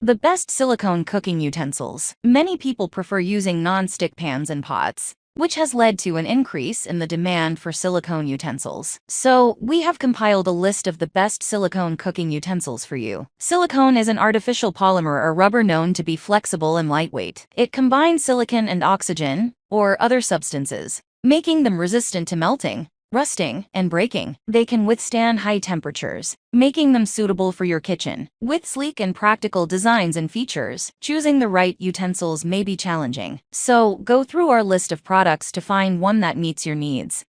The best silicone cooking utensils. Many people prefer using non-stick pans and pots, which has led to an increase in the demand for silicone utensils. So, we have compiled a list of the best silicone cooking utensils for you. Silicone is an artificial polymer or rubber known to be flexible and lightweight. It combines silicon and oxygen, or other substances, making them resistant to melting, rusting, and breaking. They can withstand high temperatures, making them suitable for your kitchen. With sleek and practical designs and features, choosing the right utensils may be challenging. So, go through our list of products to find one that meets your needs.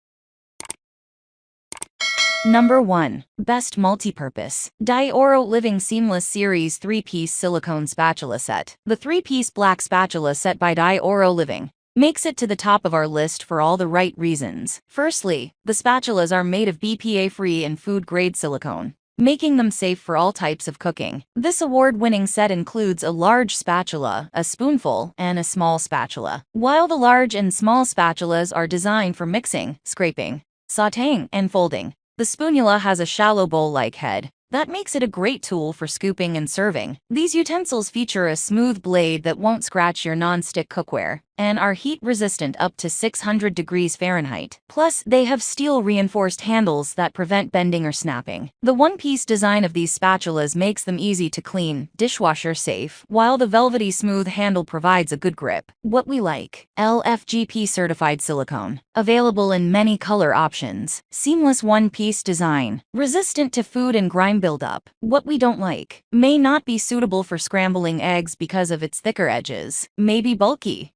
Number 1. Best Multipurpose. Dioro Living Seamless Series 3-Piece Silicone Spatula Set. The 3-piece black spatula set by Dioro Living makes it to the top of our list for all the right reasons. Firstly, the spatulas are made of Bpa-Free and food-grade silicone, making them safe for all types of cooking. This award-winning set includes a large spatula, a spoonful, and a small spatula. While the large and small spatulas are designed for mixing, scraping, sautéing, and folding, the spatula has a shallow bowl-like head that makes it a great tool for scooping and serving. These utensils feature a smooth blade that won't scratch your non-stick cookware and are heat-resistant up to 600 degrees Fahrenheit. Plus, they have steel-reinforced handles that prevent bending or snapping. The one-piece design of these spatulas makes them easy to clean, dishwasher-safe, while the velvety smooth handle provides a good grip. What we like: LFGP-certified silicone. Available in many color options. Seamless one-piece design. Resistant to food and grime buildup. What we don't like: may not be suitable for scrambling eggs because of its thicker edges. May be bulky.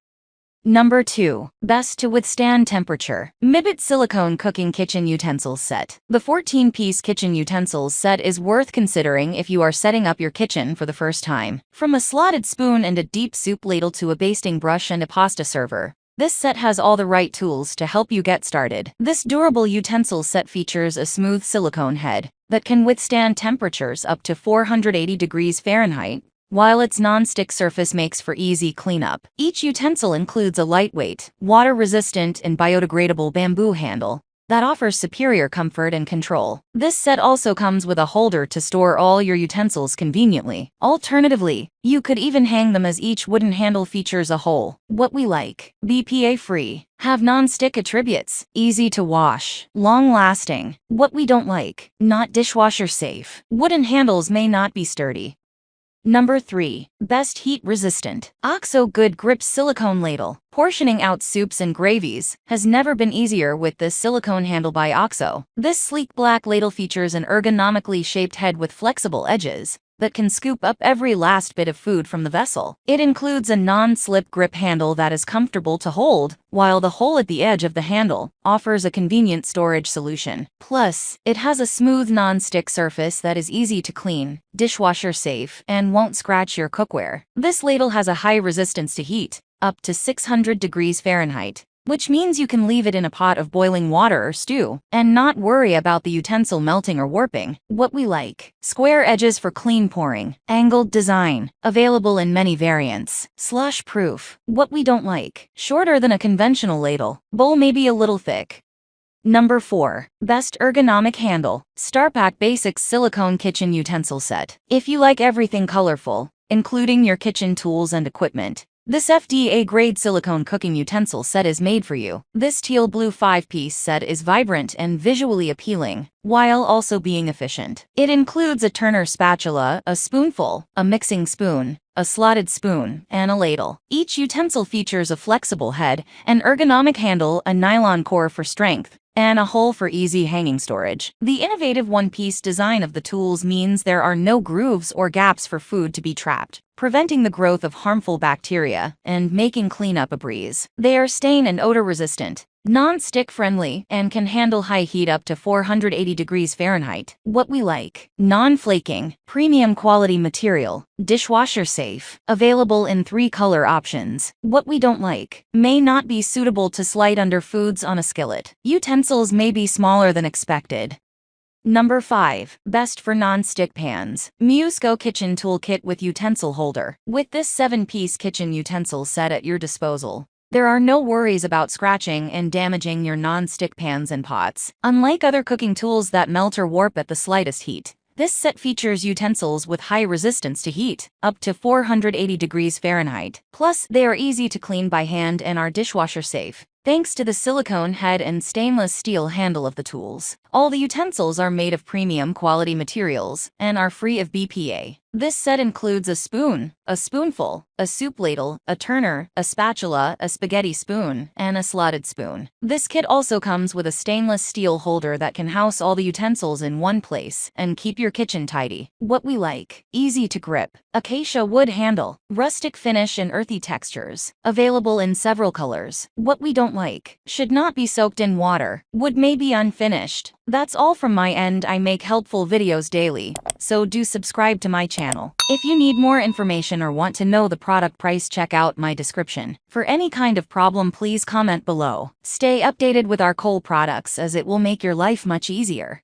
Number 2. Best to withstand temperature. Mibit Silicone Cooking Kitchen Utensils Set. The 14-piece kitchen utensils set is worth considering if you are setting up your kitchen for the first time. From a slotted spoon and a deep soup ladle to a basting brush and a pasta server, this set has all the right tools to help you get started. This durable utensil set features a smooth silicone head that can withstand temperatures up to 480 degrees Fahrenheit, while its non-stick surface makes for easy cleanup. Each utensil includes a lightweight, water-resistant, and biodegradable bamboo handle that offers superior comfort and control. This set also comes with a holder to store all your utensils conveniently. Alternatively, you could even hang them, as each wooden handle features a hole. What we like: BPA-free, have non-stick attributes, easy to wash, long-lasting. What we don't like: not dishwasher safe. Wooden handles may not be sturdy. Number 3. Best heat resistant. OXO Good Grip Silicone Ladle. Portioning out soups and gravies has never been easier with this silicone handle by OXO. This sleek black ladle features an ergonomically shaped head with flexible edges that can scoop up every last bit of food from the vessel. It includes a non-slip grip handle that is comfortable to hold, while the hole at the edge of the handle offers a convenient storage solution. Plus, it has a smooth non-stick surface that is easy to clean, dishwasher safe, and won't scratch your cookware. This ladle has a high resistance to heat, up to 600 degrees Fahrenheit, which means you can leave it in a pot of boiling water or stew and not worry about the utensil melting or warping. What we like: square edges for clean pouring, angled design, available in many variants, slush proof. What we don't like: shorter than a conventional ladle, bowl may be a little thick. Number 4. Best ergonomic handle. StarPack Basics Silicone Kitchen Utensil Set. If you like everything colorful, including your kitchen tools and equipment, this FDA-grade silicone cooking utensil set is made for you. This teal-blue 5-piece set is vibrant and visually appealing, while also being efficient. It includes a turner spatula, a spoonful, a mixing spoon, a slotted spoon, and a ladle. Each utensil features a flexible head, an ergonomic handle, a nylon core for strength, and a hole for easy hanging storage. The innovative one-piece design of the tools means there are no grooves or gaps for food to be trapped, preventing the growth of harmful bacteria and making cleanup a breeze. They are stain and odor resistant, non-stick friendly, and can handle high heat up to 480 degrees Fahrenheit. What we like: non-flaking, premium quality material, dishwasher safe, available in 3 color options. What we don't like: may not be suitable to slide under foods on a skillet. Utensils may be smaller than expected. Number 5. Best for non-stick pans. Musco Kitchen Toolkit with Utensil Holder. With this 7-piece kitchen utensil set at your disposal, there are no worries about scratching and damaging your non-stick pans and pots. Unlike other cooking tools that melt or warp at the slightest heat, This set features utensils with high resistance to heat, up to 480 degrees Fahrenheit. Plus, they are easy to clean by hand and are dishwasher safe, thanks to the silicone head and stainless steel handle of the tools. All the utensils are made of premium quality materials and are free of BPA. This set includes a spoon, a spoonful, a soup ladle, a turner, a spatula, a spaghetti spoon, and a slotted spoon. This kit also comes with a stainless steel holder that can house all the utensils in one place and keep your kitchen tidy. What we like: easy to grip, acacia wood handle, rustic finish and earthy textures, available in several colors. What we don't like: should not be soaked in water, wood may be unfinished. That's all from my end. I make helpful videos daily, so do subscribe to my channel. If you need more information or want to know the product price, check out my description. For any kind of problem, please comment below. Stay updated with our Cole products, as it will make your life much easier.